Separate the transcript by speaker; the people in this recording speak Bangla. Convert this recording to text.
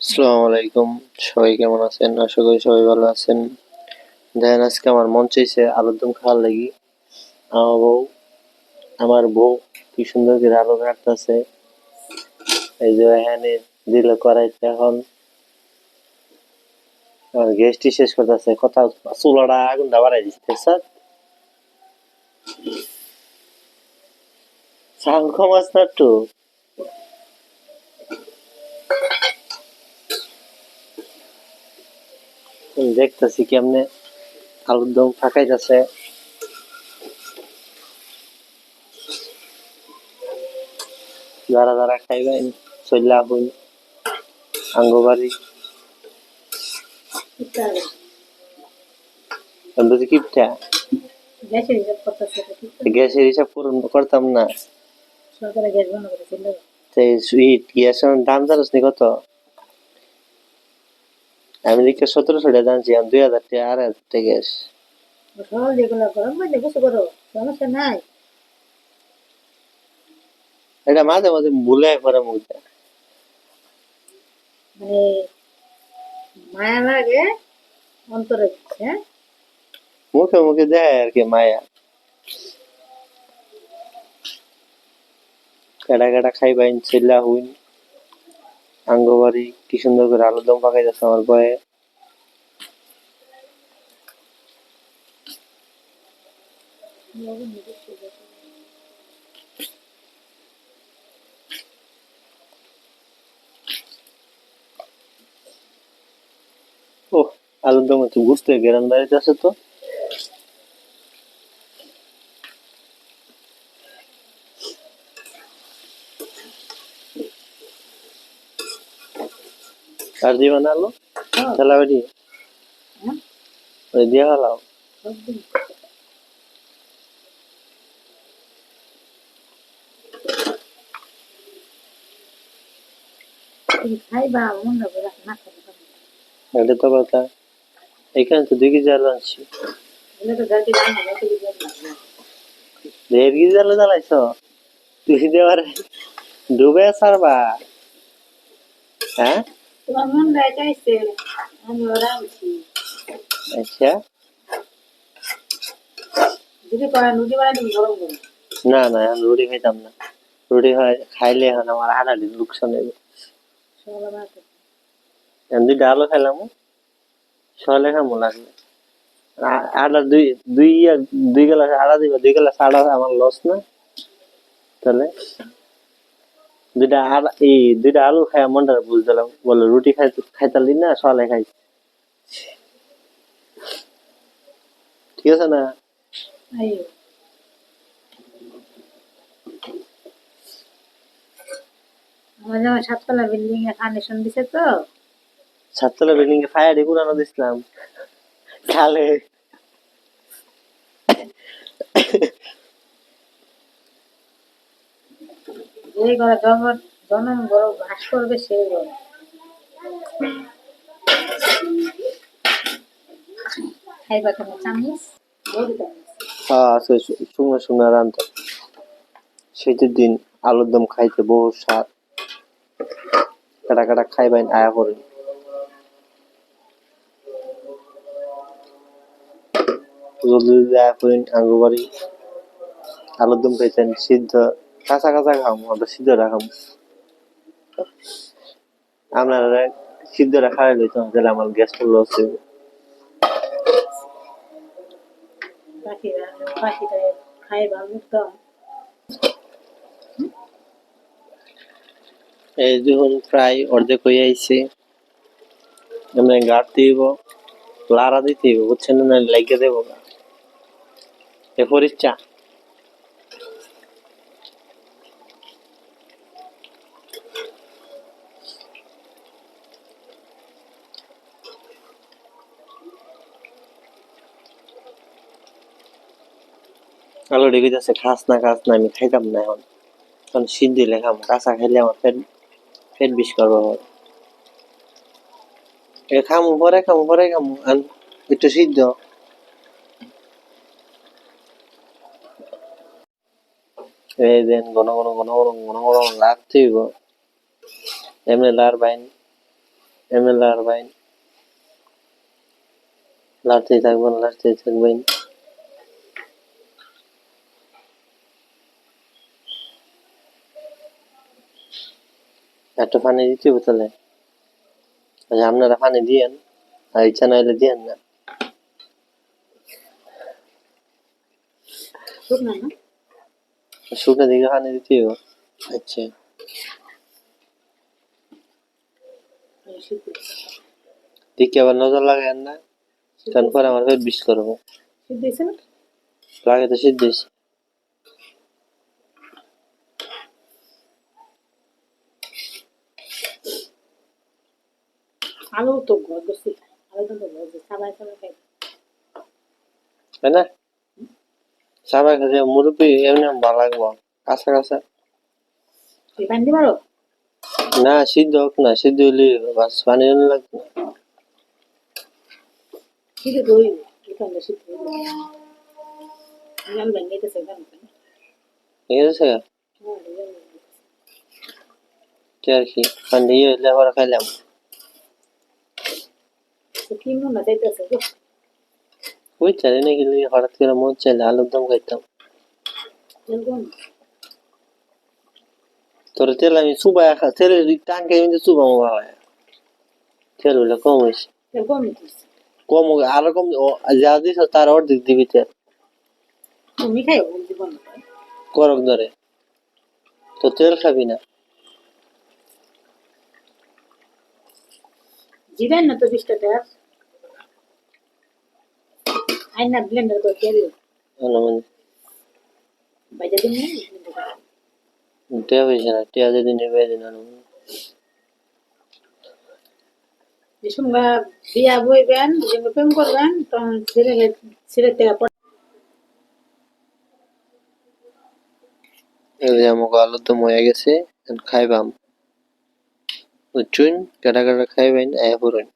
Speaker 1: আসসালামু আলাইকুম। সবাই কেমন আছেন? আশা করি সবাই ভালো আছেন। দেখেন আজকে আমার মন চাইছে আলুর দম খাওয়ার লাগি। আমার বউ আমার বউ কি সুন্দর করে আলু কাটতেছে। এই যে এখানে দিল কড়াইতে এখন গ্যাসটি শেষ করতেছে। কথা চুলাটা আগুনটা বাড়াই দিচ্ছে স্যার। সাউন্ড কম আছে না একটু? দেখতেছি কেমনে আলুর দম ফাঁকাইতেছে। যারা যারা খাইবেন চল্লা হইন আঙ্গবাড়ি বুঝি কিপটা গ্যাসের হিসাব করতাম না। সেই সুইট গ্যাসের দাম জানোস নি কত? আমেরিকা 1700 টাকা জানছি, আমি 2000 টাকা 2500 টাকা গ্যাস। এটা মাঝে মাঝে ভুলে পরে মুখে মুখে মুখে দেয় আর কি মায়া। কেডা কেডা খাইবাইন চিল্লা হইন আঙ্গবাড়ি কি সুন্দর করে আলুর দম পাকাই যাচ্ছে আমার বয়ে। ও আলুর দম একটু ঘুরতে গেরান বাড়িতে আছে তো। আর দিবা না আলু খেলা বাড়ি ওই দিয়ে গেলাম। এটা তো কথা, এখানে তো 2 কেজি আলু আনছি। 1.5 কেজি আলু জ্বালাইছ তুই দেওয়ার ডুবে সারবা। হ্যাঁ আচ্ছা, না না আমি রুটি খাইতাম না। রুটি খাইলে এখন আমার হাড়াহাড়ি লোকসান হইবে। আমি 2টা আলু খাইলাম সকালে খামো লাগলে। আটা দুই দুই দুই গ্লাস আটা দিবা, 2 গ্লাস আটা আমার লস না? তাহলে 2টা আলু খাই মনটা বুঝলাম, বলে রুটি খাইতালি না সকালে খাই। ঠিক আছে না? সাততলা বিল্ডিং এ ফায়ারি পুরানো দিছিলাম খালে। আছে শুকনো শুকনো রান্না। শীতের দিন আলুর দম খাইতে বহু স্বাদ। কাটা কাটা খাইবেন আয়া করেন। জলদি জলদি আয়া করেন আঙ্গুবাড়ি আলুর দম খাইতেন সিদ্ধ কাঁচা কাঁচা খাম, আমরা সিদ্ধটা খাম। আপনারা সিদ্ধটা খাওয়াই লইতাম তাহলে আমার গ্যাসটা লস হইবে। এই যখন প্রায় অর্ধেক হয়ে আইছে, আমরা গাড় দিব লাড়া দিতে হইব, বুঝছেন না? লাগিয়ে দেবো না এরপর ইচ্ছা। আলু ঢেকে যাচ্ছে, খাস না খাস না আমি খাইতাম না এখন। কারণ সিদ্ধ দিলে খাম, কাঁচা খাইলে আমার পেট পেট বিষ করবো আমার। খামু পরে খামু একটু সিদ্ধ। এই দেন ঘন ঘন ঘন ঘন ঘন ঘন লাগতে হইব, এমনি লার বাইন এমএলআর বাইন লাড়তেই থাকবেন একটা পানি দিতে বোতলে আচ্ছা আপনারা পানি দিয়েন আর ইচ্ছা না হলে দিয়েন না শুকনো দিকে পানি দিতে হবে আচ্ছা দিকে আবার নজর লাগায়েন না কারণ পরে আমার পেট বিষ করবো লাগে তো সিদ্ধ হয়েছে
Speaker 2: আলু তো ঘর বসে আলু তো ঘর বসে সবাই খাই
Speaker 1: তাই না সবাই কাছে মুরব্বী এমনি ভালো লাগবো কাঁচা কাঁচা
Speaker 2: তুই পানি দিতে পারো
Speaker 1: না সিদ্ধ হোক না সিদ্ধ হইলে বাস পানি লাগবে না
Speaker 2: শীতে দই এখানে শীতে গান বানিয়েছে গান
Speaker 1: ঠিক আছে আর কি পানি ইয়ে হইলে আবার খাইলাম
Speaker 2: কি মনে চাইতেছে
Speaker 1: ওই চাই না গেলে হঠাৎ করে মন চাইলে আলুর দম খাইতাম তোর তেল আমি চুবাই তেলের টাঙ্কে কিন্তু চুবামো বাবা তেল হইলে কম হয়েছে কম আরো কম যা দিস তার অর্ধেক দিবি তেল
Speaker 2: তুমি খাই জীবন
Speaker 1: করক ধরে তো তেল খাবি না
Speaker 2: জীবেন না তো 20 টাকা আইনা ব্লেন্ডার করে দিও বাইরে দিন
Speaker 1: টিয়া হয়েছে না টিয়া যদি নেবে দিন
Speaker 2: বিশুমগা বিয়া বইবেন যেন প্রেম করবেন তখন ছেলে থেকে
Speaker 1: আমাকে আলুর দম হয়ে গেছে খাইবাম বুঝছুন কাটা কাটা খাইবেন আয়া পড়ুন